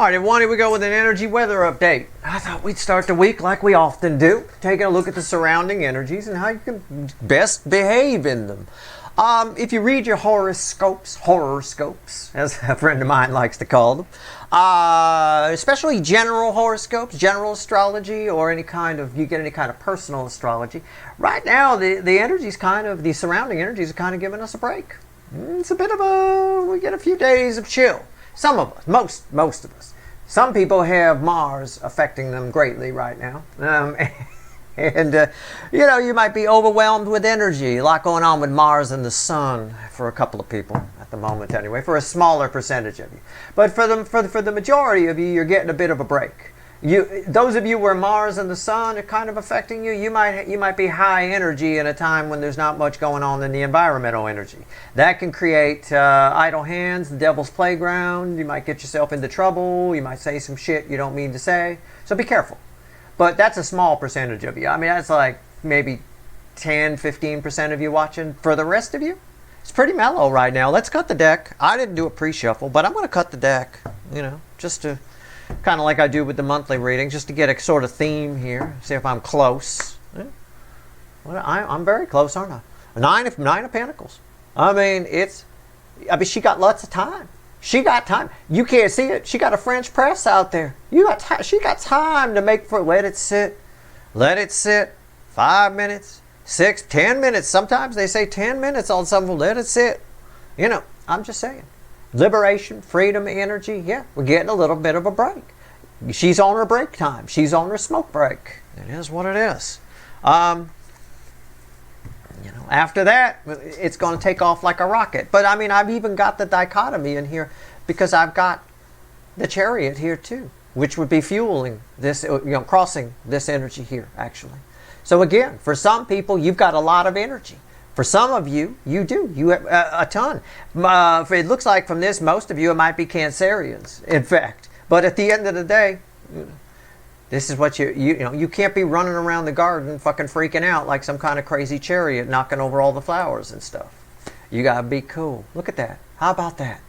All right, everyone, here we go with an energy weather update. I thought we'd start the week like we often do, taking a look at the surrounding energies and how you can best behave in them. If you read your horoscopes, as a friend of mine likes to call them, especially general horoscopes, general astrology, or you get any kind of personal astrology, right now the energies the surrounding energies are kind of giving us a break. It's a bit of we get a few days of chill. Some of us, most of us. Some people have Mars affecting them greatly right now. You might be overwhelmed with energy. A lot going on with Mars and the Sun for a couple of people at the moment anyway, for a smaller percentage of you. But for the majority of you, you're getting a bit of a break. Those of you where Mars and the Sun are kind of affecting you, you might be high energy in a time when there's not much going on in the environmental energy. That can create idle hands, the devil's playground. You might get yourself into trouble. You might say some shit you don't mean to say. So be careful. But that's a small percentage of you. I mean, that's like maybe 10, 15% of you watching. For the rest of you, it's pretty mellow right now. Let's cut the deck. I didn't do a pre-shuffle, but I'm going to cut the deck, just to kind of like I do with the monthly reading, just to get a sort of theme here. See if I'm close. Well, I'm very close, aren't I? Nine of Pentacles. I mean, she got lots of time. She got time. You can't see it. She got a French press out there. She got time to let it sit. Let it sit. 5 minutes, 6, 10 minutes. Sometimes they say 10 minutes on some of them. Let it sit. I'm just saying. Liberation, freedom, energy. Yeah, we're getting a little bit of a break. She's on her break time. She's on her smoke break. It is what it is. After that, it's going to take off like a rocket. But I mean, I've even got the dichotomy in here because I've got the Chariot here too, which would be fueling this, crossing this energy here actually. So again, for some people, you've got a lot of energy. For some of you, you do. You have a ton. It looks like from this, most of you, it might be Cancerians, in fact. But at the end of the day, this is what you can't be running around the garden fucking freaking out like some kind of crazy chariot knocking over all the flowers and stuff. You gotta be cool. Look at that. How about that?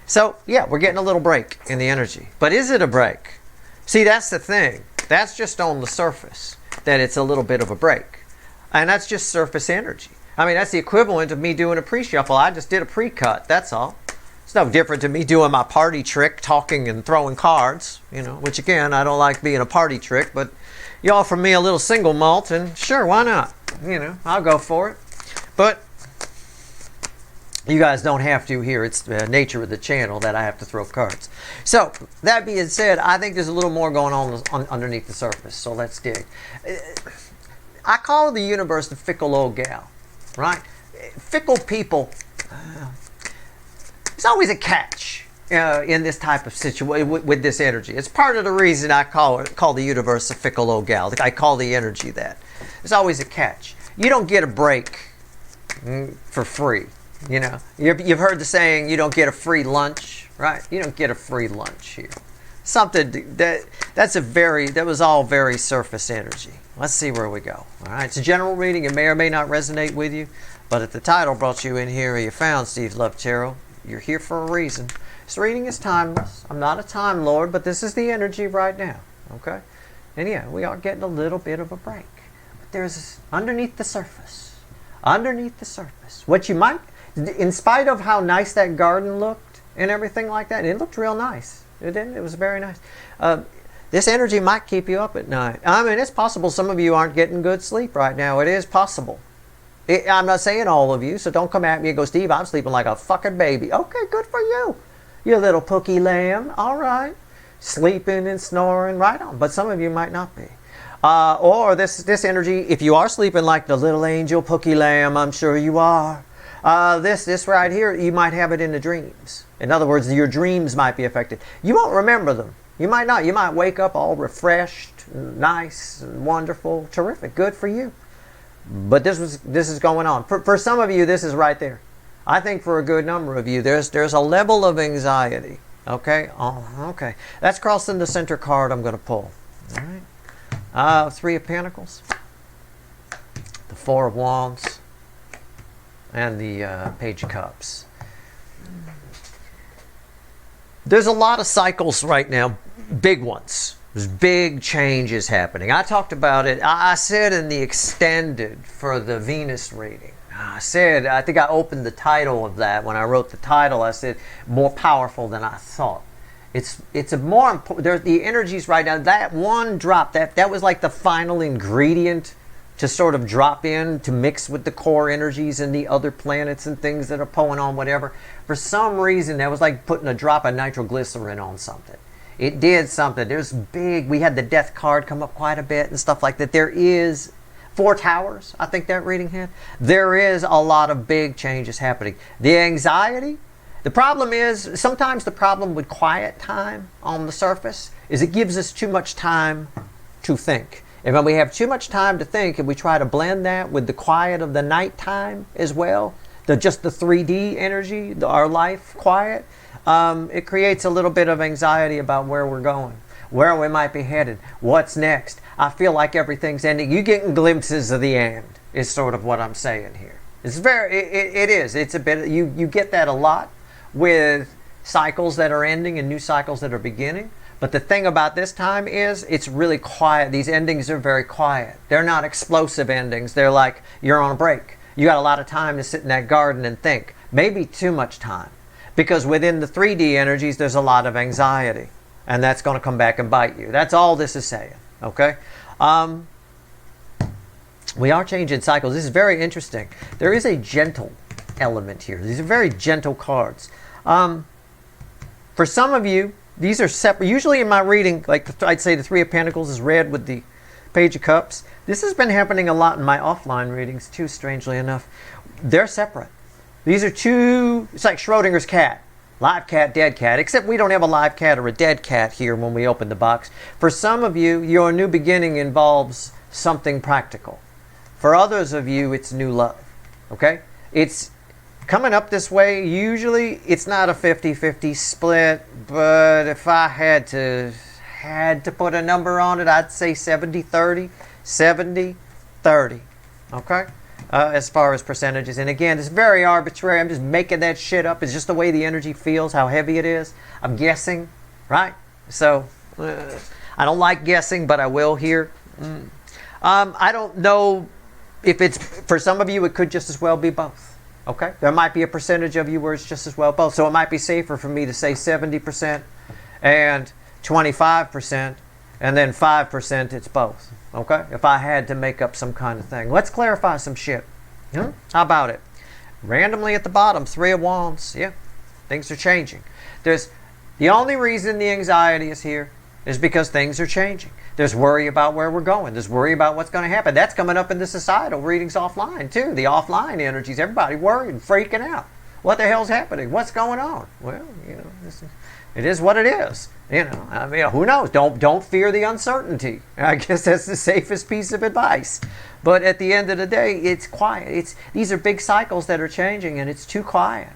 So, yeah, we're getting a little break in the energy. But is it a break? See, that's the thing. That's just on the surface, that it's a little bit of a break. And that's just surface energy. I mean, that's the equivalent of me doing a pre-shuffle. I just did a pre-cut, that's all. It's no different to me doing my party trick, talking and throwing cards, which again, I don't like being a party trick, but you offer me a little single malt and sure, why not? I'll go for it. But you guys don't have to here. It's the nature of the channel that I have to throw cards. So, that being said, I think there's a little more going on underneath the surface, so let's dig. I call the universe the fickle old gal, right? Fickle people, there's always a catch in this type of situation with this energy. It's part of the reason I call the universe a fickle old gal. I call the energy that. There's always a catch. You don't get a break for free. You've heard the saying, you don't get a free lunch, right? You don't get a free lunch here. Something that was all very surface energy. Let's see where we go. All right, it's a general reading. It may or may not resonate with you, but if the title brought you in here or you found Steve Love Tarot, you're here for a reason. This reading is timeless. I'm not a time lord, but this is the energy right now. Okay, and yeah, we are getting a little bit of a break. But there's underneath the surface, what you might, in spite of how nice that garden looked and everything like that, it looked real nice. It didn't. It was very nice. This energy might keep you up at night. I mean, it's possible some of you aren't getting good sleep right now. It is possible. I'm not saying all of you, so don't come at me and go, Steve, I'm sleeping like a fucking baby. Okay, good for you. You little pookie lamb. All right. Sleeping and snoring. Right on. But some of you might not be. Or this energy, if you are sleeping like the little angel pookie lamb, I'm sure you are. This right here, you might have it in the dreams. In other words, your dreams might be affected. You won't remember them. You might not. You might wake up all refreshed, nice, wonderful, terrific. Good for you. But this is going on. For some of you, this is right there. I think for a good number of you, there's a level of anxiety. Okay? Okay. That's crossing the center card I'm going to pull. All right. Three of Pentacles. The Four of Wands. And the Page of Cups. There's a lot of cycles right now, big ones. There's big changes happening. I talked about it. I said in the extended for the Venus reading, I think I opened the title of that when I wrote the title. I said, more powerful than I thought. It's a more important, there's the energies right now. That one drop, that was like the final ingredient to sort of drop in, to mix with the core energies and the other planets and things that are pulling on whatever. For some reason, that was like putting a drop of nitroglycerin on something. It did something. There's big, we had the death card come up quite a bit and stuff like that. There is 4 towers, I think that reading had. There is a lot of big changes happening. The anxiety, the problem is, sometimes the problem with quiet time on the surface is it gives us too much time to think. And when we have too much time to think and we try to blend that with the quiet of the nighttime as well, just the 3D energy, our life quiet, it creates a little bit of anxiety about where we're going, where we might be headed, what's next. I feel like everything's ending. You're getting glimpses of the end, is sort of what I'm saying here. It's it's a bit, you get that a lot with cycles that are ending and new cycles that are beginning. But the thing about this time is it's really quiet. These endings are very quiet. They're not explosive endings. They're like you're on a break. You got a lot of time to sit in that garden and think. Maybe too much time. Because within the 3D energies, there's a lot of anxiety. And that's going to come back and bite you. That's all this is saying. Okay? We are changing cycles. This is very interesting. There is a gentle element here. These are very gentle cards. For some of you, these are separate. Usually in my reading, like I'd say the 3 of Pentacles is red with the Page of Cups. This has been happening a lot in my offline readings too, strangely enough. They're separate. These are two, it's like Schrodinger's cat. Live cat, dead cat. Except we don't have a live cat or a dead cat here when we open the box. For some of you, your new beginning involves something practical. For others of you, it's new love. Okay? It's coming up this way. Usually, it's not a 50-50 split, but if I had to put a number on it, I'd say 70-30. 70-30. Okay? As far as percentages. And again, it's very arbitrary. I'm just making that shit up. It's just the way the energy feels, how heavy it is. I'm guessing, right? So, I don't like guessing, but I will here. I don't know if it's, for some of you, it could just as well be both. Okay? There might be a percentage of you where it's just as well both. So it might be safer for me to say 70% and 25%, and then 5% it's both. Okay? If I had to make up some kind of thing. Let's clarify some shit. How about it? Randomly at the bottom, 3 of Wands. Yeah. Things are changing. The only reason the anxiety is here is because things are changing. There's worry about where we're going. There's worry about what's going to happen. That's coming up in the societal readings offline too. The offline energies, everybody worried, freaking out. What the hell's happening? What's going on? Well, it is what it is. I mean, who knows? Don't fear the uncertainty. I guess that's the safest piece of advice. But at the end of the day, it's quiet. These are big cycles that are changing, and it's too quiet.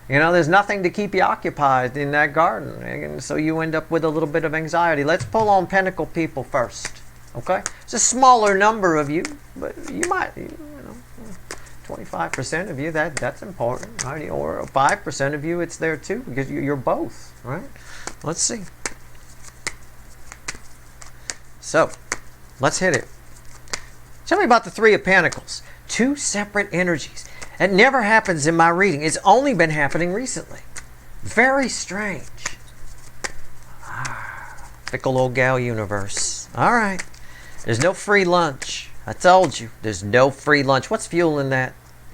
There's nothing to keep you occupied in that garden. And so you end up with a little bit of anxiety. Let's pull on Pentacle people first. Okay? It's a smaller number of you, but you might, 25% of you, that's important. Right? Or 5% of you, it's there too, because you're both. Right? Let's see. So, let's hit it. Tell me about the 3 of Pentacles. 2 separate energies. It never happens in my reading. It's only been happening recently. Very strange. Fickle old gal universe. All right. There's no free lunch. I told you. There's no free lunch. What's fueling that?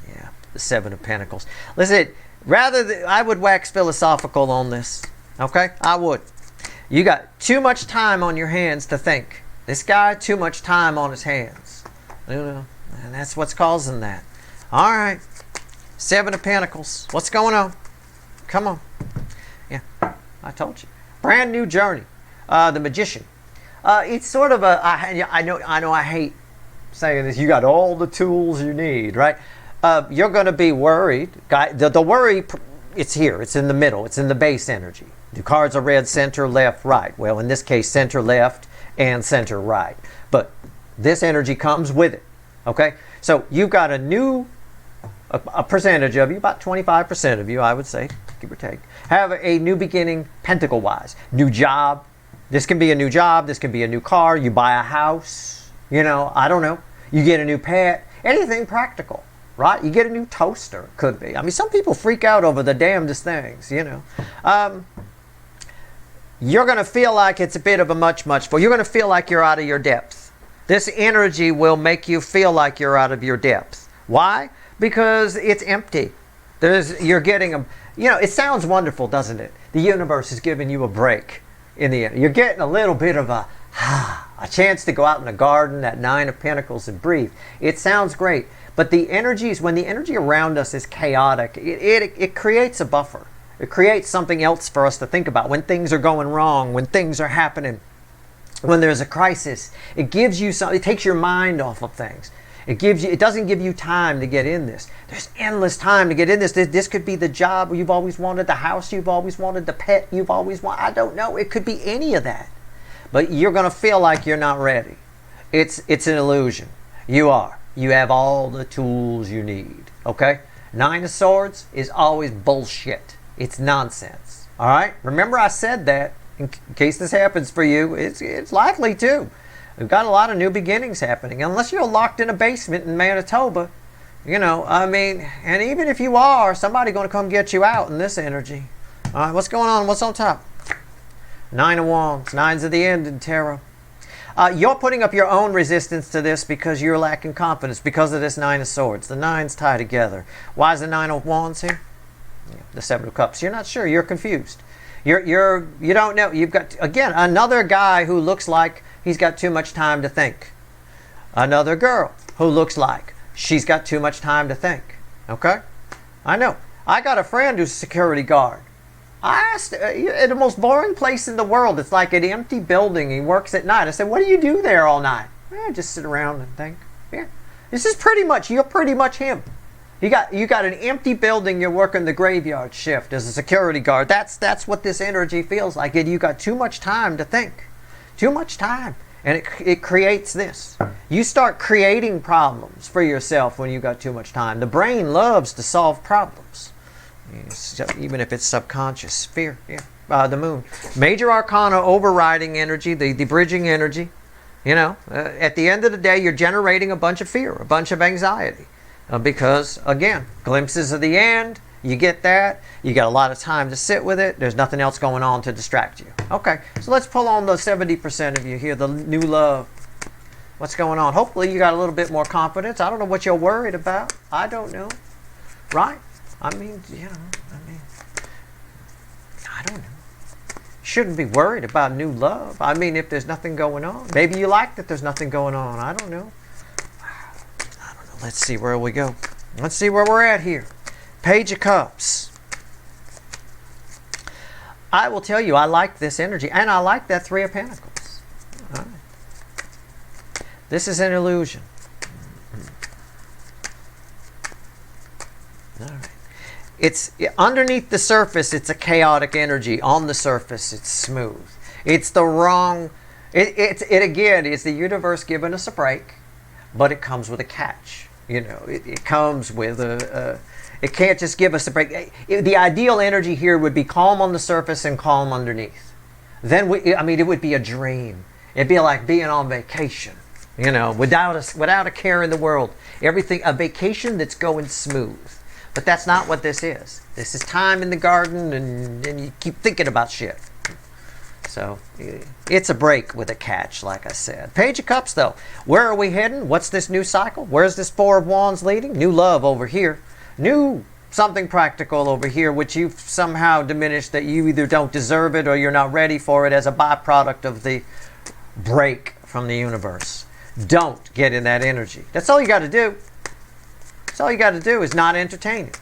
Yeah, the 7 of Pentacles. Listen, I would wax philosophical on this. Okay? I would. You got too much time on your hands to think. This guy, too much time on his hands. And that's what's causing that. All right. 7 of Pentacles. What's going on? Come on. Yeah, I told you. Brand new journey. The Magician. It's sort of a, I know I hate saying this. You got all the tools you need, right? You're going to be worried. The worry, it's here. It's in the middle. It's in the base energy. The cards are red, center, left, right. Well, in this case, center, left, and center, right. But this energy comes with it. Okay? So you've got a percentage of you, about 25% of you, I would say, give or take. Have a new beginning, pentacle-wise. New job. This can be a new job. This can be a new car. You buy a house. You know, I don't know. You get a new pet. Anything practical, right? You get a new toaster. Could be. I mean, some people freak out over the damnedest things, you know. You're going to feel like it's a bit of a much for. You're going to feel like you're out of your depth. This energy will make you feel like you're out of your depth. Why? Because it's empty. You're getting a, you know, it sounds wonderful, doesn't it? The universe is giving you a break in the end. You're getting a little bit of a chance to go out in the garden, that 9 of Pentacles, and breathe. It sounds great. But the energies, when the energy around us is chaotic, it creates a buffer. It creates something else for us to think about. When things are going wrong, when things are happening, when there's a crisis, it gives you something, it takes your mind off of things. It doesn't give you time to get in this. There's endless time to get in this. This could be the job you've always wanted, the house you've always wanted, the pet you've always wanted. I don't know. It could be any of that. But you're going to feel like you're not ready. It's an illusion. You are. You have all the tools you need. Okay? 9 of Swords is always bullshit. It's nonsense. All right? Remember I said that in case this happens for you. It's likely to. We've got a lot of new beginnings happening. Unless you're locked in a basement in Manitoba. You know, I mean, and even if you are, somebody's going to come get you out in this energy. All right, what's going on? What's on top? 9 of Wands. 9's of the end in tarot. You're putting up your own resistance to this because you're lacking confidence because of this 9 of Swords. The 9s tie together. Why is the 9 of Wands here? The 7 of Cups. You're not sure. You're confused. You don't know. You've got, again, another guy who looks like he's got too much time to think. Another girl who looks like she's got too much time to think. Okay? I know. I got a friend who's a security guard. I asked, at the most boring place in the world, it's like an empty building. He works at night. I said, what do you do there all night? Just sit around and think. Yeah. This is pretty much, you're pretty much him. You got an empty building, you're working the graveyard shift as a security guard. That's what this energy feels like. And you got too much time to think. Too much time. And it creates this. You start creating problems for yourself when you got too much time. The brain loves to solve problems. Even if it's subconscious. Fear. Yeah. The moon. Major arcana overriding energy, the bridging energy. You know, at the end of the day, you're generating a bunch of fear, a bunch of anxiety. Because, again, glimpses of the end, you get that. You got a lot of time to sit with it. There's nothing else going on to distract you. Okay, so let's pull on the 70% of you here, the new love. What's going on? Hopefully you got a little bit more confidence. I don't know what you're worried about. I don't know. Right? I mean, you know, I don't know. Shouldn't be worried about new love. I mean, if there's nothing going on. Maybe you like that there's nothing going on. I don't know. Let's see where we go. Let's see where we're at here. Page of Cups. I will tell you, I like this energy. And I like that 3 of Pentacles. All right. This is an illusion. All right. It's underneath the surface, it's a chaotic energy. On the surface, it's smooth. It's the wrong... Again, it's the universe giving us a break. But it comes with a catch. You know, it comes with it can't just give us a break. The ideal energy here would be calm on the surface and calm underneath. Then, it would be a dream. It'd be like being on vacation, you know, without a care in the world. Everything, a vacation that's going smooth. But that's not what this is. This is time in the garden and you keep thinking about shit. So, it's a break with a catch, like I said. Page of Cups, though. Where are we heading? What's this new cycle? Where's this 4 of Wands leading? New love over here. New something practical over here, which you've somehow diminished that you either don't deserve it or you're not ready for it as a byproduct of the break from the universe. Don't get in that energy. That's all you got to do. That's all you got to do is not entertain it.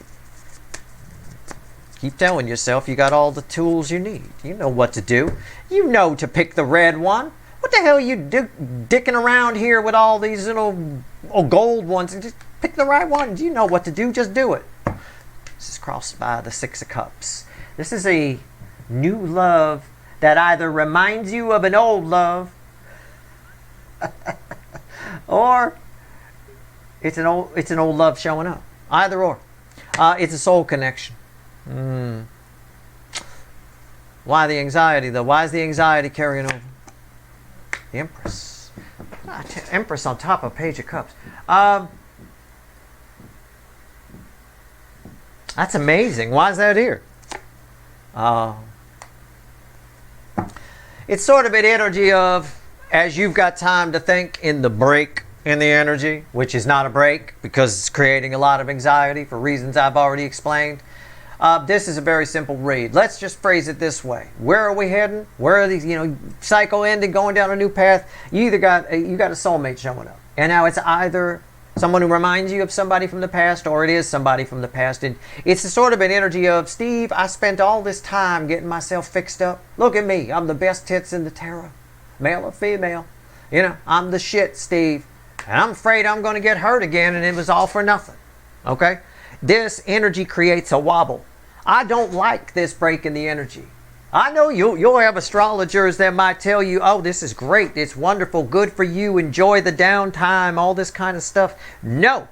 Keep telling yourself you got all the tools you need. You know what to do. You know to pick the red one. What the hell are you dicking around here with all these little gold ones? And just pick the right one. You know what to do. Just do it. This is crossed by the 6 of Cups. This is a new love that either reminds you of an old love or it's an old love showing up. Either or. It's a soul connection. Why the anxiety, though? Why is the anxiety carrying over? The Empress. Empress on top of Page of Cups. That's amazing. Why is that here? It's sort of an energy of, as you've got time to think in the break in the energy, which is not a break because it's creating a lot of anxiety for reasons I've already explained. This is a very simple read. Let's just phrase it this way. Where are we heading? Where are these, cycle ending, going down a new path? You either got a soulmate showing up. And now it's either someone who reminds you of somebody from the past, or it is somebody from the past. And it's a sort of an energy of, Steve, I spent all this time getting myself fixed up. Look at me. I'm the best tits in the tarot. Male or female. I'm the shit, Steve. And I'm afraid I'm going to get hurt again, and it was all for nothing. Okay? This energy creates a wobble. I don't like this break in the energy. I know you'll have astrologers that might tell you, oh, this is great, it's wonderful, good for you, enjoy the downtime, all this kind of stuff. No,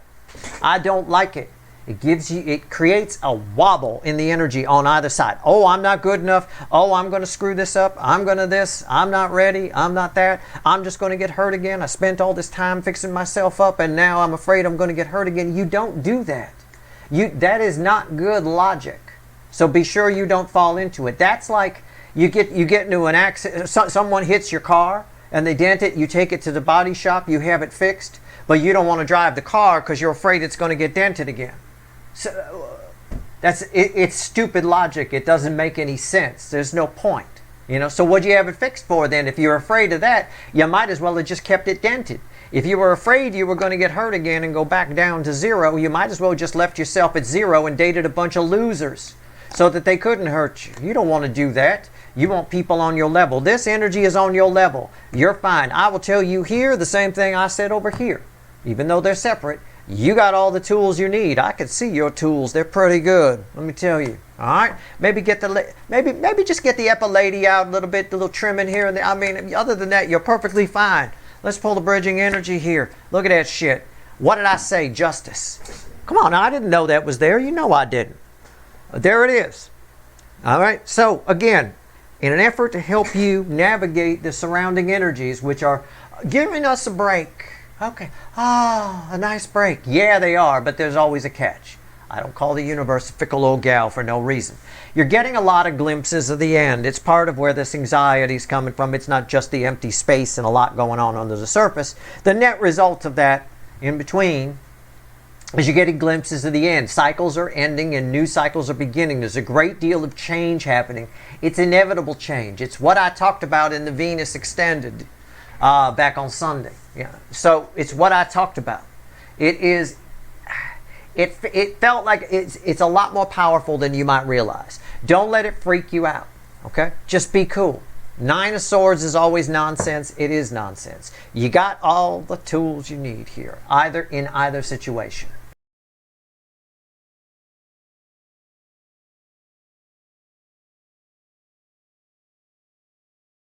I don't like it. It creates a wobble in the energy on either side. Oh, I'm not good enough. Oh, I'm going to screw this up. I'm going to this. I'm not ready. I'm not that. I'm just going to get hurt again. I spent all this time fixing myself up, and now I'm afraid I'm going to get hurt again. You don't do that. That is not good logic. So be sure you don't fall into it. That's like you get into an accident. Someone hits your car and they dent it. You take it to the body shop. You have it fixed, but you don't want to drive the car because you're afraid it's going to get dented again. So it's stupid logic. It doesn't make any sense. There's no point. So what do you have it fixed for then? If you're afraid of that, you might as well have just kept it dented. If you were afraid you were going to get hurt again and go back down to zero, you might as well just left yourself at zero and dated a bunch of losers so that they couldn't hurt you. You don't want to do that. You want people on your level. This energy is on your level. You're fine. I will tell you here the same thing I said over here. Even though they're separate, you got all the tools you need. I can see your tools. They're pretty good. Let me tell you. All right? Maybe just get the epilady out a little bit, the little trimming here and there. I mean, other than that, you're perfectly fine. Let's pull the bridging energy here. Look at that shit. What did I say? Justice. Come on, I didn't know that was there. You know I didn't. There it is. All right? So, again, in an effort to help you navigate the surrounding energies, which are giving us a break. Okay. A nice break. Yeah, they are, but there's always a catch. I don't call the universe a fickle old gal for no reason. You're getting a lot of glimpses of the end. It's part of where this anxiety is coming from. It's not just the empty space and a lot going on under the surface. The net result of that in between is you're getting glimpses of the end. Cycles are ending and new cycles are beginning. There's a great deal of change happening. It's inevitable change. It's what I talked about in the Venus Extended back on Sunday. Yeah. So it's what I talked about. It felt like it's a lot more powerful than you might realize. Don't let it freak you out. Okay? Just be cool. 9 of Swords is always nonsense. It is nonsense. You got all the tools you need here, in either situation.